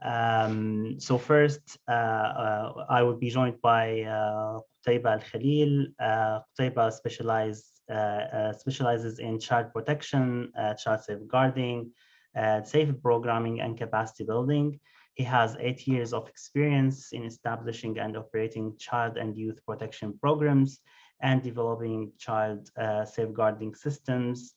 So first, I will be joined by Qutaiba Al-Khalil. Qutaiba specializes in child protection, child safeguarding, safe programming, and capacity building. He has 8 years of experience in establishing and operating child and youth protection programs and developing child safeguarding systems.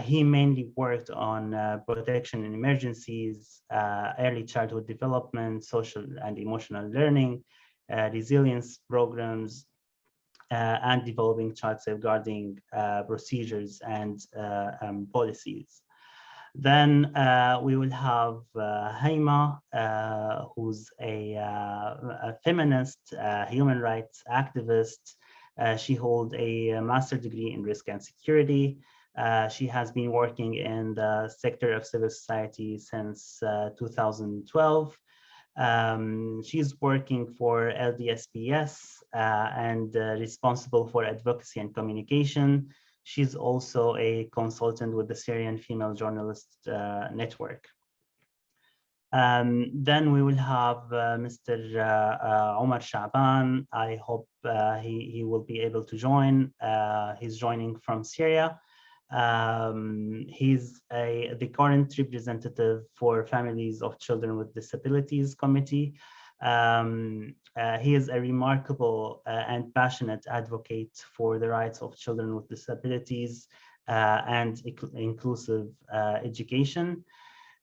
He mainly worked on protection in emergencies, early childhood development, social and emotional learning, resilience programs, and developing child safeguarding procedures and policies. Then we will have Haima, who's a feminist, human rights activist. She holds a master's degree in risk and security. She has been working in the sector of civil society since 2012. She's working for LDSPS and responsible for advocacy and communication. She's also a consultant with the Syrian Female Journalists Network. Then we will have Mr. Omar Shaban. I hope he will be able to join. He's joining from Syria. He's the current representative for Families of Children with Disabilities Committee. He is a remarkable and passionate advocate for the rights of children with disabilities and inclusive education.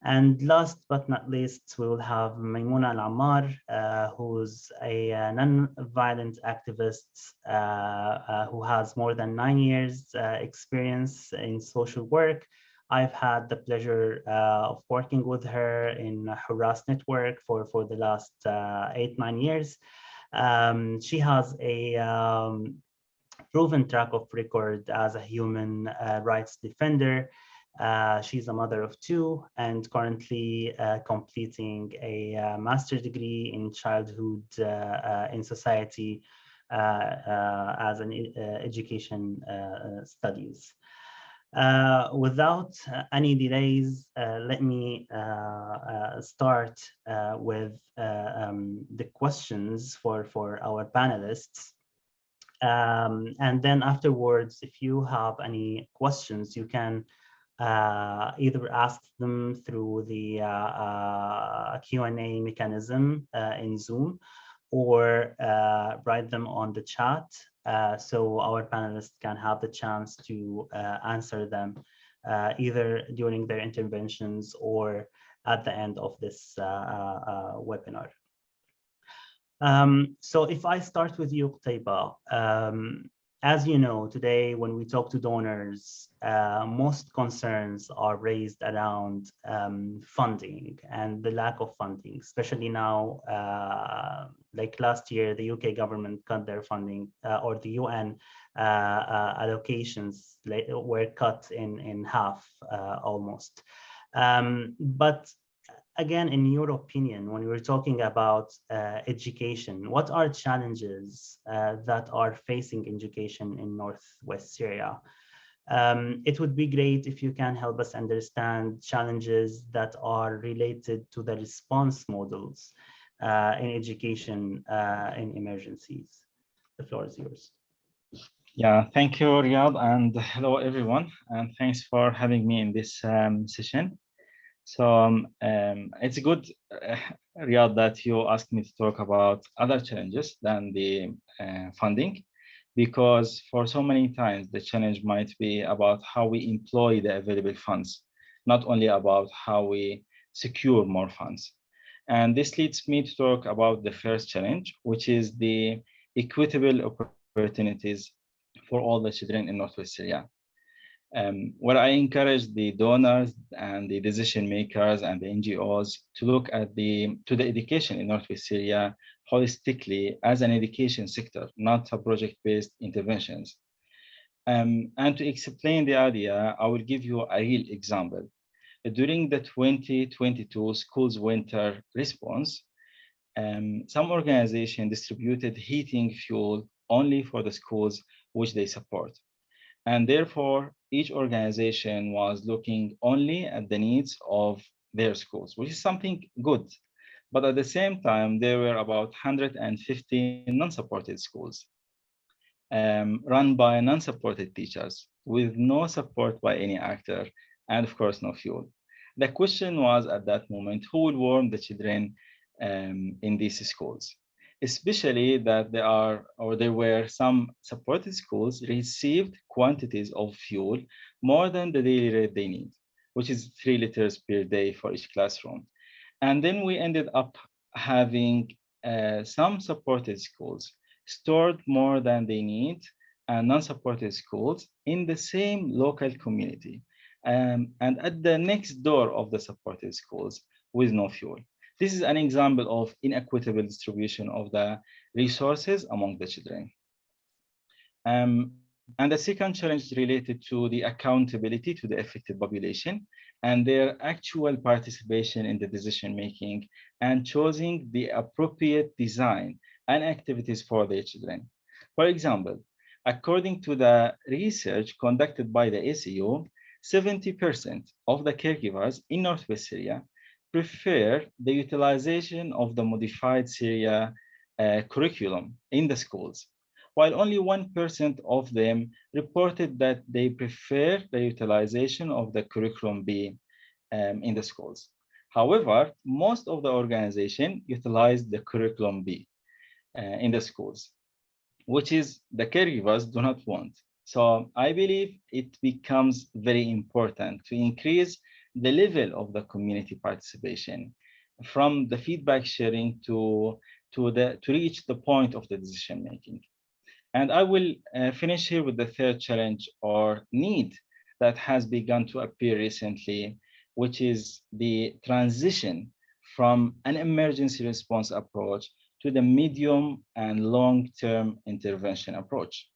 And last but not least, we will have Maimouna Al-Ammar, who's a non-violent activist who has more than 9 years experience in social work. I've had the pleasure of working with her in Hurras network for the last 8-9 years. She has a proven track of record as a human rights defender. She's a mother of 2 and currently completing a master's degree in childhood in society as an education studies. Without any delays, let me start with the questions for our panelists. And then afterwards, if you have any questions, you can either ask them through the Q&A mechanism in Zoom, or write them on the chat so our panelists can have the chance to answer them either during their interventions or at the end of this webinar. So if I start with you, Qutaiba, as you know, today when we talk to donors, most concerns are raised around funding and the lack of funding, especially now, like last year, the UK government cut their funding, or the UN allocations were cut in half almost. But again, in your opinion, when we're talking about education, what are challenges that are facing education in Northwest Syria? It would be great if you can help us understand challenges that are related to the response models in education in emergencies. The floor is yours. Yeah, thank you, Riyadh, and hello, everyone, and thanks for having me in this session. So it's good, Riyadh, that you asked me to talk about other challenges than the funding, because for so many times the challenge might be about how we employ the available funds, not only about how we secure more funds. And this leads me to talk about the first challenge, which is the equitable opportunities for all the children in Northwest Syria. Where I encourage the donors and the decision makers and the NGOs to look at the education in Northwest Syria holistically as an education sector, not a project-based interventions. And to explain the idea, I will give you a real example. During the 2022 schools winter response, some organization distributed heating fuel only for the schools which they support. And therefore, each organization was looking only at the needs of their schools, which is something good. But at the same time, there were about 115 non-supported schools run by non-supported teachers with no support by any actor and of course no fuel. The question was at that moment, who will warm the children in these schools? Especially that there were some supported schools received quantities of fuel more than the daily rate they need, which is 3 liters per day for each classroom. And then we ended up having some supported schools stored more than they need and non-supported schools in the same local community and at the next door of the supported schools with no fuel. This is an example of inequitable distribution of the resources among the children. And the second challenge is related to the accountability to the affected population and their actual participation in the decision making and choosing the appropriate design and activities for their children. For example, according to the research conducted by the ACU, 70% of the caregivers in Northwest Syria prefer the utilization of the modified Syria curriculum in the schools, while only 1% of them reported that they prefer the utilization of the curriculum B in the schools. However, most of the organization utilized the curriculum B in the schools, which is the caregivers do not want. So I believe it becomes very important to increase the level of the community participation from the feedback sharing to reach the point of the decision making. And I will finish here with the third challenge or need that has begun to appear recently, which is the transition from an emergency response approach to the medium and long-term intervention approach,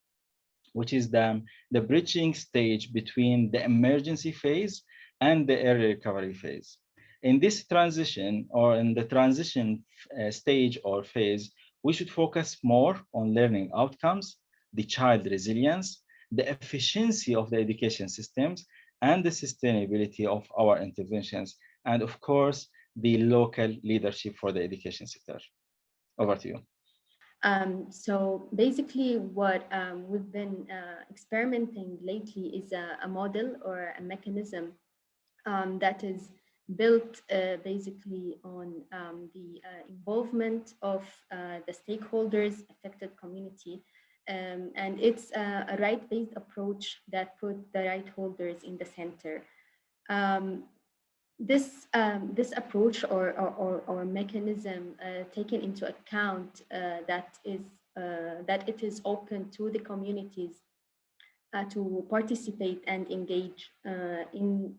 which is the bridging stage between the emergency phase and the early recovery phase. In this transition or in the transition stage or phase, we should focus more on learning outcomes, the child resilience, the efficiency of the education systems, and the sustainability of our interventions, and of course, the local leadership for the education sector. Over to you. So basically what we've been experimenting lately is a model or a mechanism that is built basically on the involvement of the stakeholders, affected community, and it's a right-based approach that put the right holders in the center. This approach or mechanism taken into account that it is open to the communities to participate and engage in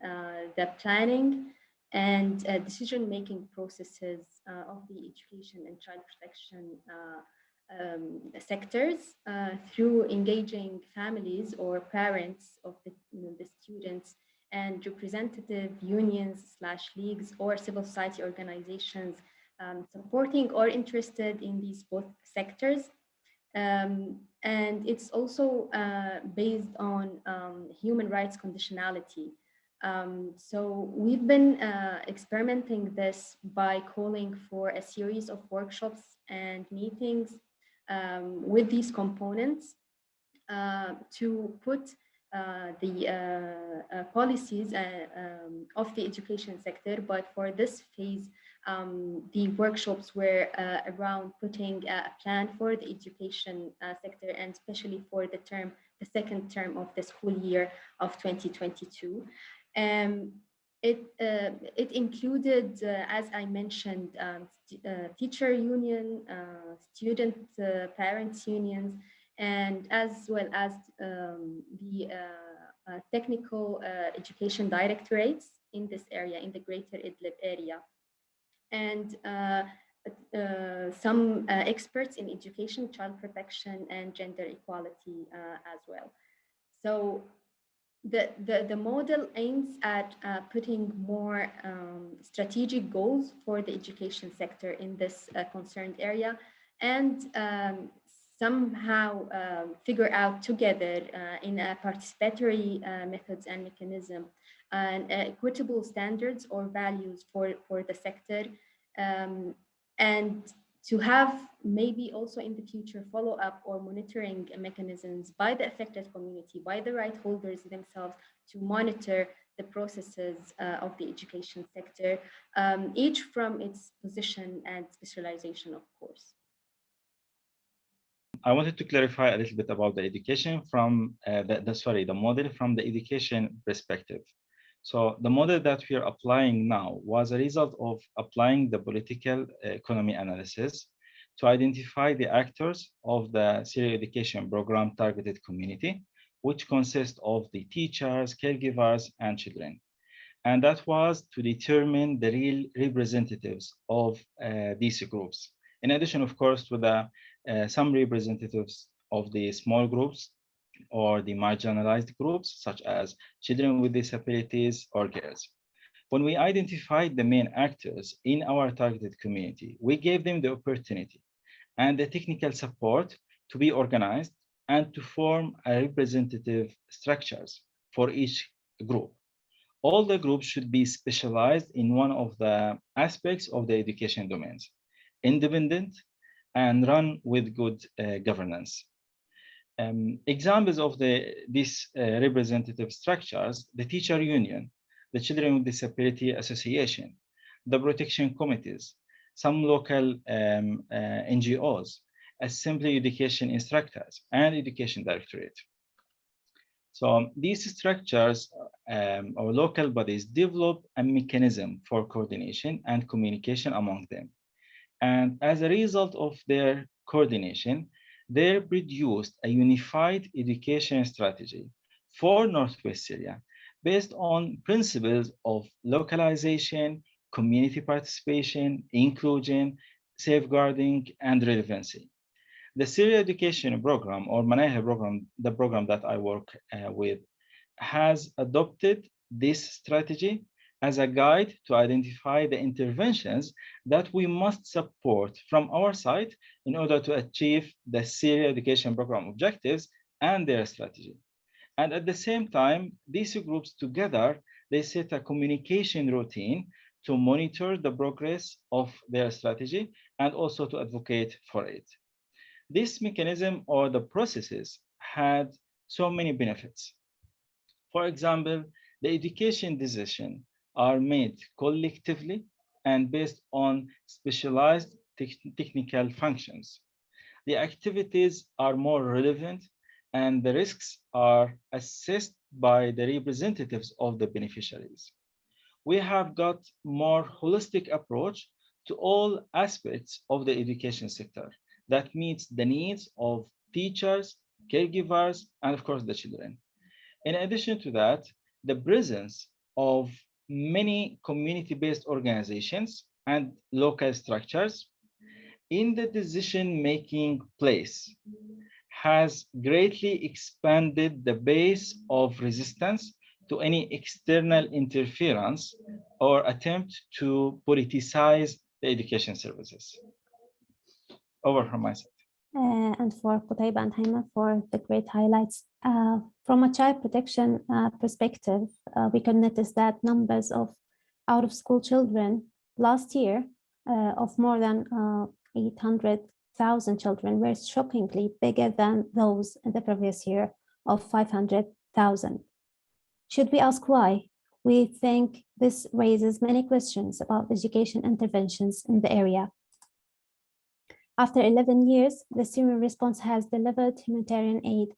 the planning and decision-making processes of the education and child protection sectors through engaging families or parents of the students and representative unions / leagues or civil society organizations supporting or interested in these both sectors. And it's also based on human rights conditionality. So we've been experimenting this by calling for a series of workshops and meetings with these components to put the policies of the education sector. But for this phase, the workshops were around putting a plan for the education sector, and especially for the second term of the school year of 2022. It included, as I mentioned, teacher union, student parents unions, and as well as the technical education directorates in this area, in the greater Idlib area, and some experts in education, child protection, and gender equality as well. So the model aims at putting more strategic goals for the education sector in this concerned area, and somehow figure out together in a participatory methods and mechanism and equitable standards or values for the sector, and to have maybe also in the future follow-up or monitoring mechanisms by the affected community, by the right holders themselves, to monitor the processes of the education sector, each from its position and specialization, of course. I wanted to clarify a little bit about the education from the model from the education perspective. So the model that we are applying now was a result of applying the political economy analysis to identify the actors of the Syria education program targeted community, which consists of the teachers, caregivers, and children. And that was to determine the real representatives of these groups. In addition, of course, to the some representatives of the small groups or the marginalized groups, such as children with disabilities or girls. When we identified the main actors in our targeted community, we gave them the opportunity and the technical support to be organized and to form a representative structures for each group. All the groups should be specialized in one of the aspects of the education domains, independent and run with good governance. Examples of these representative structures: the teacher union, the Children with Disability Association, the protection committees, some local NGOs, assembly education instructors, and education directorate. So these structures or local bodies develop a mechanism for coordination and communication among them. And as a result of their coordination, they produced a unified education strategy for Northwest Syria based on principles of localization, community participation, inclusion, safeguarding, and relevancy. The Syria Education Program, or Manahil program, the program that I work with, has adopted this strategy as a guide to identify the interventions that we must support from our side in order to achieve the Syria Education Program objectives and their strategy. And at the same time, these groups together, they set a communication routine to monitor the progress of their strategy and also to advocate for it. This mechanism or the processes had so many benefits. For example, the education decisions are made collectively and based on specialized technical functions. The activities are more relevant and the risks are assessed by the representatives of the beneficiaries. We have got more holistic approach to all aspects of the education sector that meets the needs of teachers, caregivers, and of course the children. In addition to that, the presence of many community-based organizations and local structures in the decision-making place has greatly expanded the base of resistance to any external interference or attempt to politicize the education services. Over from my side. And for Qutaiba and Haima for the great highlights. From a child protection perspective, we can notice that numbers of out-of-school children last year of more than 800,000 children were shockingly bigger than those in the previous year of 500,000. Should we ask why? We think this raises many questions about education interventions in the area. After 11 years, the Syrian response has delivered humanitarian aid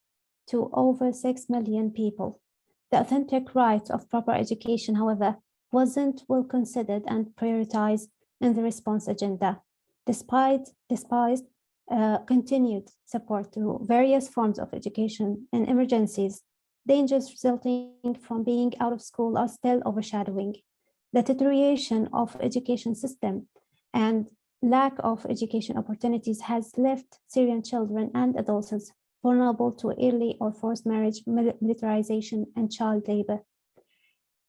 to over 6 million people. The authentic right of proper education, however, wasn't well considered and prioritized in the response agenda, despite continued support to various forms of education in emergencies. Dangers resulting from being out of school are still overshadowing the deterioration of education system, and lack of education opportunities has left Syrian children and adolescents vulnerable to early or forced marriage, militarization, and child labor.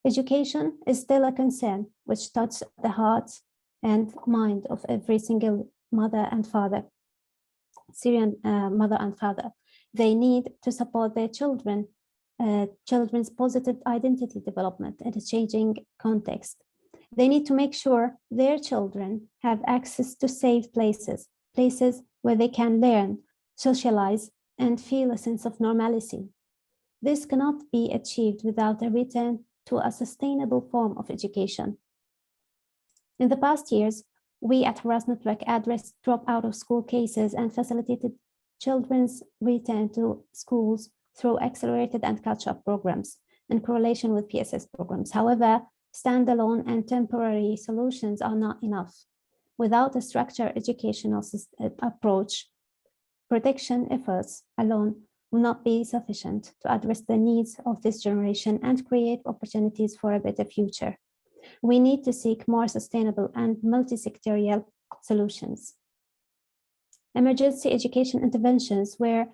Education is still a concern which touches the heart and mind of every single mother and father. Syrian mother and father. They need to support their children's positive identity development in a changing context. They need to make sure their children have access to safe places, places where they can learn, socialize, and feel a sense of normalcy. This cannot be achieved without a return to a sustainable form of education. In the past years, we at Hurras Network addressed drop-out of school cases and facilitated children's return to schools through accelerated and catch-up programs in correlation with PSS programs. However, standalone and temporary solutions are not enough. Without a structured educational approach, protection efforts alone will not be sufficient to address the needs of this generation and create opportunities for a better future. We need to seek more sustainable and multi-sectorial solutions. Emergency education interventions were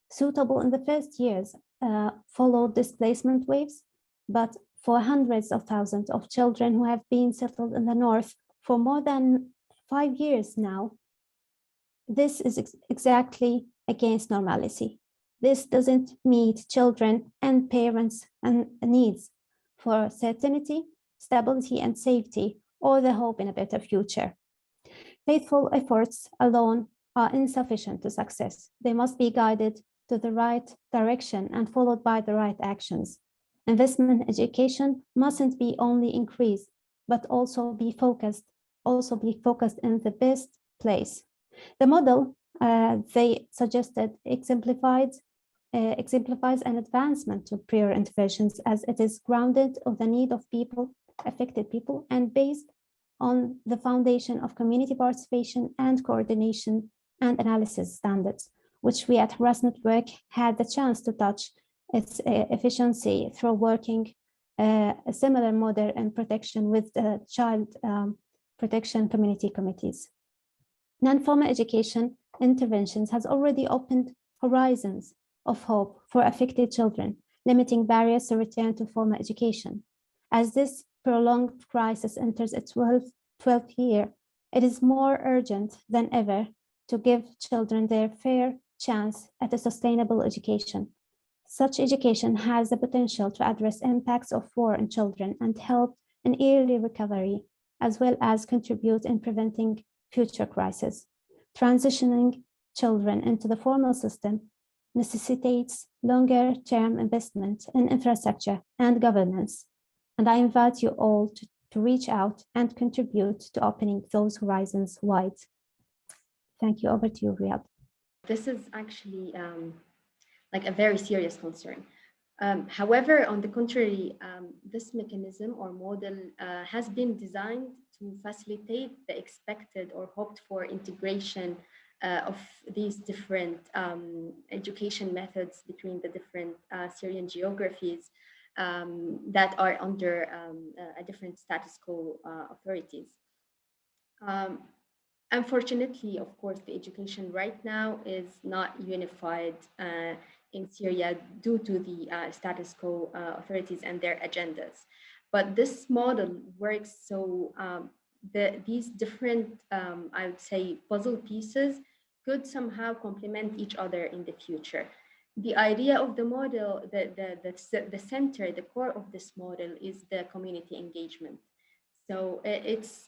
suitable in the first years, followed displacement waves, but for hundreds of thousands of children who have been settled in the north for more than 5 years now, this is exactly against normalcy. This doesn't meet children and parents' needs for certainty, stability, and safety, or the hope in a better future. Faithful efforts alone are insufficient to success. They must be guided to the right direction and followed by the right actions. Investment in education mustn't be only increased, but also be focused in the best place. The model they suggested exemplifies an advancement to prior interventions, as it is grounded on the need of affected people, and based on the foundation of community participation and coordination and analysis standards, which we at Hurras Network had the chance to touch its efficiency through working a similar model and protection with the child protection community committees. Non-formal education interventions has already opened horizons of hope for affected children, limiting barriers to return to formal education. As this prolonged crisis enters its 12th year, it is more urgent than ever to give children their fair chance at a sustainable education. Such education has the potential to address impacts of war in children and help in early recovery, as well as contribute in preventing future crises. Transitioning children into the formal system necessitates longer-term investment in infrastructure and governance. And I invite you all to reach out and contribute to opening those horizons wide. Thank you. Over to you, Riyadh. This is actually like a very serious concern. However, on the contrary, this mechanism or model has been designed to facilitate the expected or hoped for integration of these different education methods between the different Syrian geographies that are under a different status quo authorities. Unfortunately, of course, the education right now is not unified in Syria due to the status quo authorities and their agendas. But this model works so these different, I would say, puzzle pieces could somehow complement each other in the future. The idea of the model, the center, the core of this model is the community engagement. So it's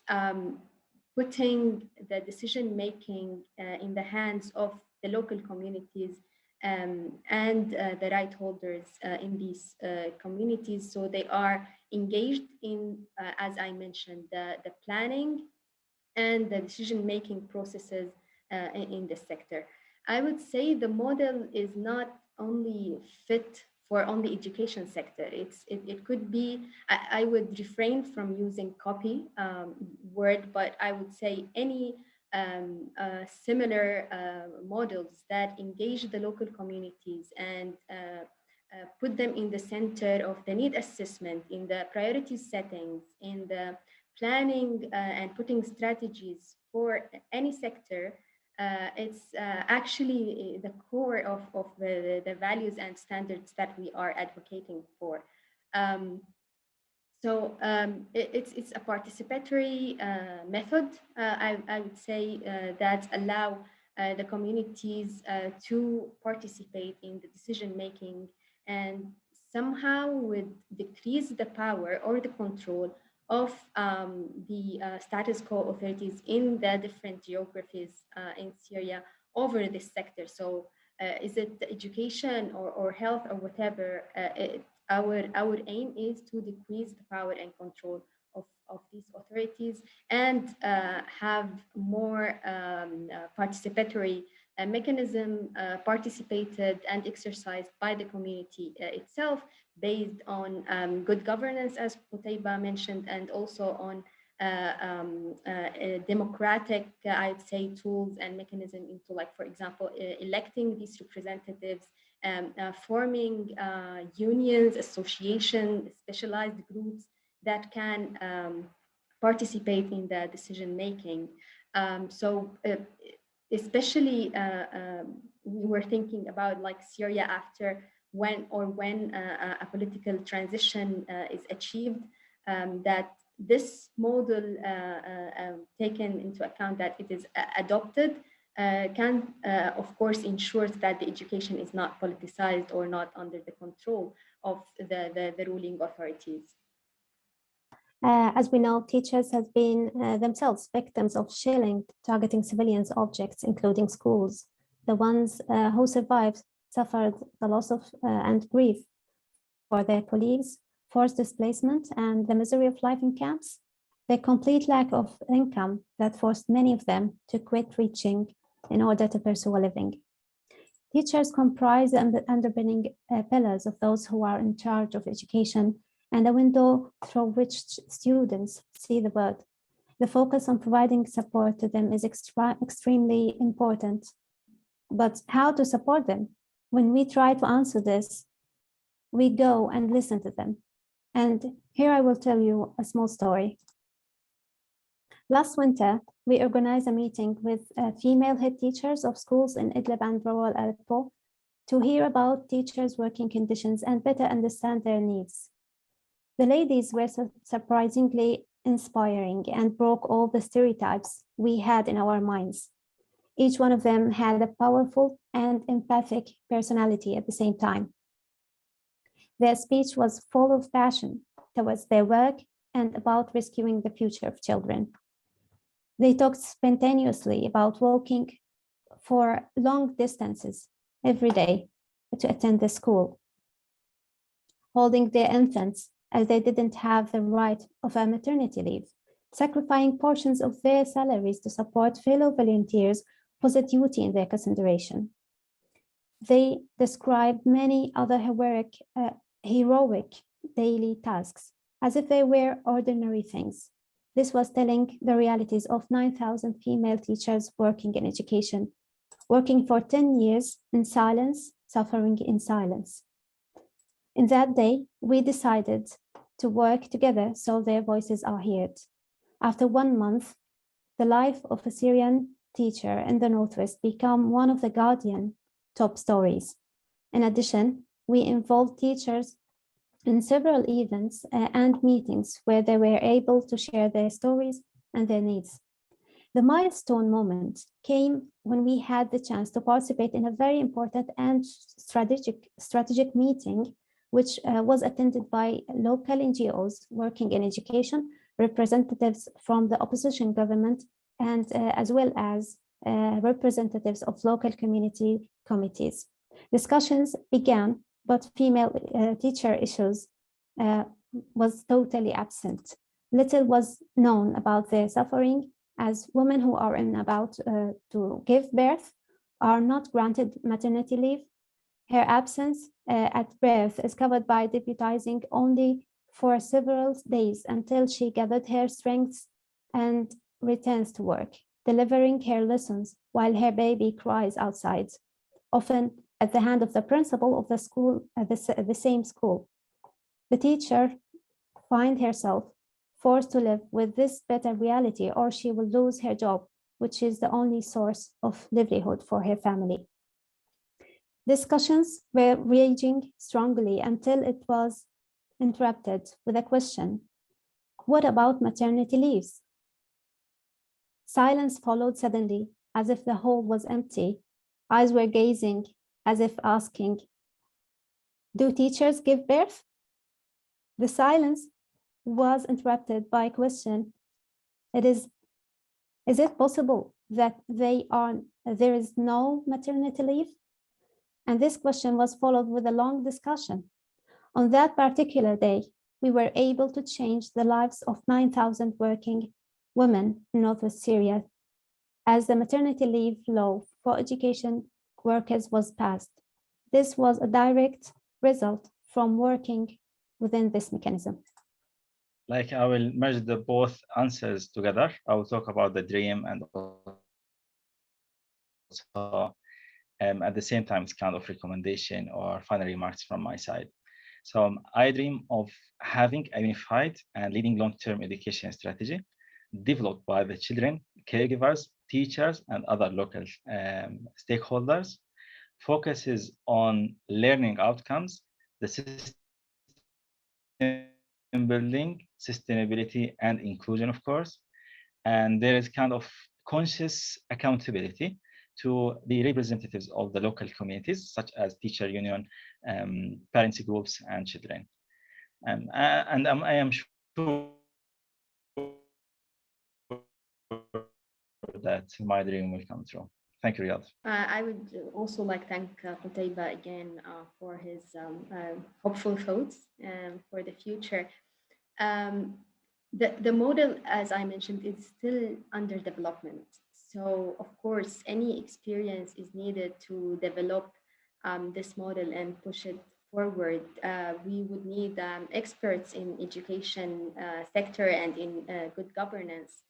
putting the decision-making in the hands of the local communities and the right holders in these communities. So they are engaged in, as I mentioned, the planning and the decision-making processes in the sector. I would say the model is not only fit for only education sector. It could be, I would refrain from using copy word, but I would say any similar models that engage the local communities and put them in the center of the need assessment, in the priority settings, in the planning and putting strategies for any sector. It's actually the core of the values and standards that we are advocating for. It's a participatory method, I would say, that allow the communities to participate in the decision making, and somehow would decrease the power or the control of the status quo authorities in the different geographies in Syria over this sector. So is it education or health or whatever, our aim is to decrease the power and control of these authorities and have more participatory mechanism participated and exercised by the community itself, based on good governance, as Qutaiba mentioned, and also on democratic, I'd say, tools and mechanism into, like, for example, electing these representatives, forming unions, associations, specialized groups that can participate in the decision making. Especially we were thinking about, like, Syria after when a political transition is achieved, that this model taken into account, that it is adopted, can of course ensure that the education is not politicized or not under the control of the ruling authorities. As we know, teachers have been themselves victims of shelling targeting civilians objects, including schools. The ones who survived suffered the loss of and grief for their colleagues, forced displacement, and the misery of life in camps. The complete lack of income that forced many of them to quit teaching in order to pursue a living. Teachers comprise the underpinning pillars of those who are in charge of education and a window through which students see the world. The focus on providing support to them is extremely important. But how to support them? When we try to answer this, we go and listen to them. And here I will tell you a small story. Last winter, we organized a meeting with female head teachers of schools in Idlib and rural Aleppo to hear about teachers' working conditions and better understand their needs. The ladies were surprisingly inspiring and broke all the stereotypes we had in our minds. Each one of them had a powerful and empathic personality at the same time. Their speech was full of passion towards their work and about rescuing the future of children. They talked spontaneously about walking for long distances every day to attend the school, holding their infants as they didn't have the right of a maternity leave. Sacrificing portions of their salaries to support fellow volunteers was a duty in their consideration. They described many other heroic daily tasks as if they were ordinary things. This was telling the realities of 9,000 female teachers working in education, working for 10 years in silence, suffering in silence. In that day, we decided to work together so their voices are heard. After 1 month, the life of a Syrian teacher in the Northwest became one of the Guardian top stories. In addition, we involved teachers in several events and meetings where they were able to share their stories and their needs. The milestone moment came when we had the chance to participate in a very important and strategic meeting, which was attended by local NGOs working in education, representatives from the opposition government, and as well as representatives of local community committees. Discussions began, but female teacher issues was totally absent. Little was known about their suffering, as women who are about to give birth are not granted maternity leave. Her absence at birth is covered by deputizing only for several days until she gathered her strength and returns to work, delivering her lessons while her baby cries outside, often at the hand of the principal of the school at the same school. The teacher finds herself forced to live with this bitter reality, or she will lose her job, which is the only source of livelihood for her family. Discussions were raging strongly until it was interrupted with a question: what about maternity leaves? Silence followed suddenly, as if the hall was empty. Eyes were gazing as if asking, do teachers give birth? The silence was interrupted by a question. Is it possible that there is no maternity leave? And this question was followed with a long discussion. On that particular day, we were able to change the lives of 9,000 working women in northwest Syria as the maternity leave law for education workers was passed. This was a direct result from working within this mechanism. Like, I will merge the both answers together. I will talk about the dream and also at the same time, it's kind of recommendation or final remarks from my side. So I dream of having a unified and leading long-term education strategy developed by the children, caregivers, teachers, and other local stakeholders, focuses on learning outcomes, the system building, sustainability, and inclusion, of course. And there is kind of conscious accountability to the representatives of the local communities, such as teacher union, parents groups, and children. And I am sure that my dream will come true. Thank you, Riyadh. I would also like to thank Qutaiba again for his hopeful thoughts for the future. The model, as I mentioned, is still under development. So, of course, any experience is needed to develop this model and push it forward. We would need experts in education sector and in good governance.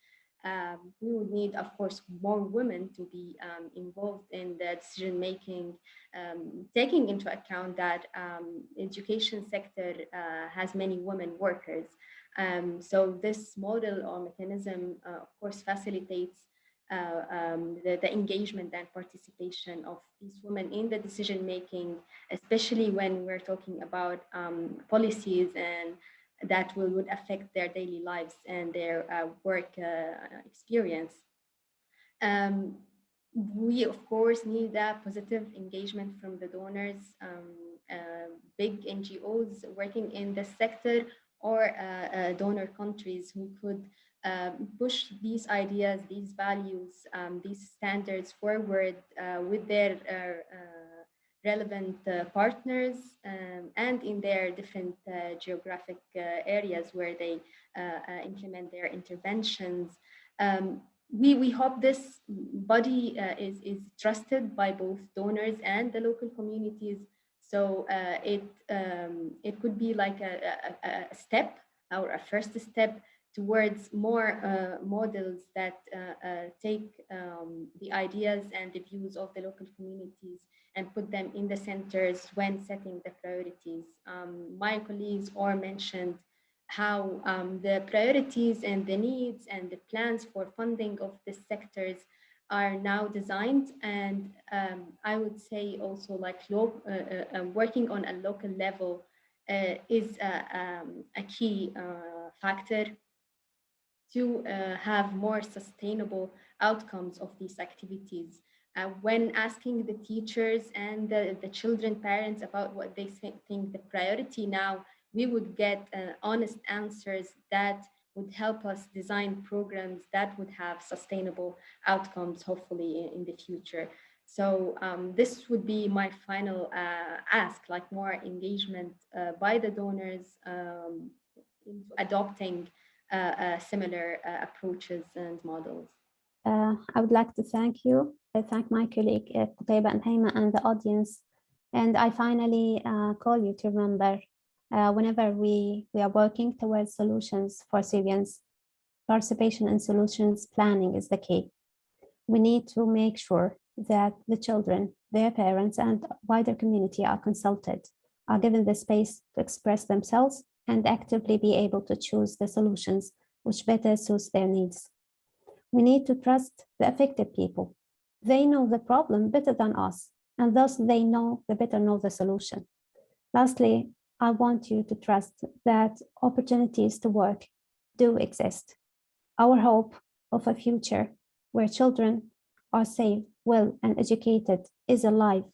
We would need, of course, more women to be involved in the decision making, taking into account that education sector has many women workers. So this model or mechanism, of course, facilitates the engagement and participation of these women in the decision making, especially when we're talking about policies and that would affect their daily lives and their work experience. We, of course, need a positive engagement from the donors, big NGOs working in the sector, or donor countries who could push these ideas, these values, these standards forward with their relevant partners and in their different geographic areas where they implement their interventions. We hope this body is trusted by both donors and the local communities. So it could be like a step or a first step towards more models that take the ideas and the views of the local communities and put them in the centers when setting the priorities. My colleagues all mentioned how the priorities and the needs and the plans for funding of the sectors are now designed, and I would say also like working on a local level is a key factor to have more sustainable outcomes of these activities. When asking the teachers and the children parents about what they think the priority now, we would get honest answers that would help us design programs that would have sustainable outcomes, hopefully in the future. So this would be my final ask, like more engagement by the donors into adopting similar approaches and models. I would like to thank you. I thank my colleague Qutaiba and Haima and the audience. And I finally call you to remember whenever we are working towards solutions for Syrians, participation in solutions planning is the key. We need to make sure that the children, their parents, and wider community are consulted, are given the space to express themselves and actively be able to choose the solutions which better suits their needs. We need to trust the affected people. They know the problem better than us, and thus they better know the solution. Lastly, I want you to trust that opportunities to work do exist. Our hope of a future where children are safe, well, and educated is alive,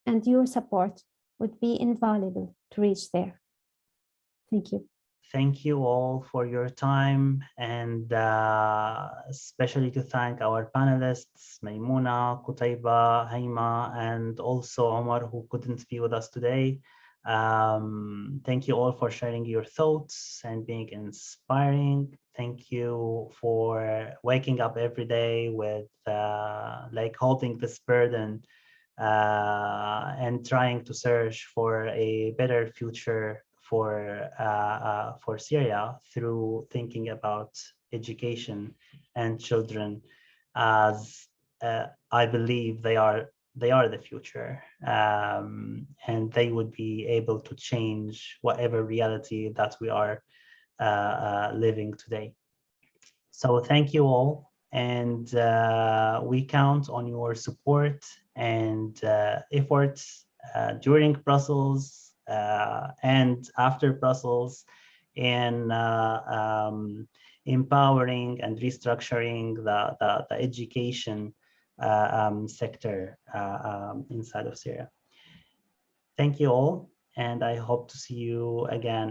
and your support would be invaluable to reach there. Thank you. Thank you all for your time, and especially to thank our panelists, Maimuna, Qutaiba, Haima, and also Omar, who couldn't be with us today. Thank you all for sharing your thoughts and being inspiring. Thank you for waking up every day with like holding this burden and trying to search for a better future for Syria through thinking about education and children, as I believe they are the future, and they would be able to change whatever reality that we are living today. So thank you all, and we count on your support and efforts during Brussels and after Brussels in empowering and restructuring the education sector inside of Syria. Thank you all, and I hope to see you again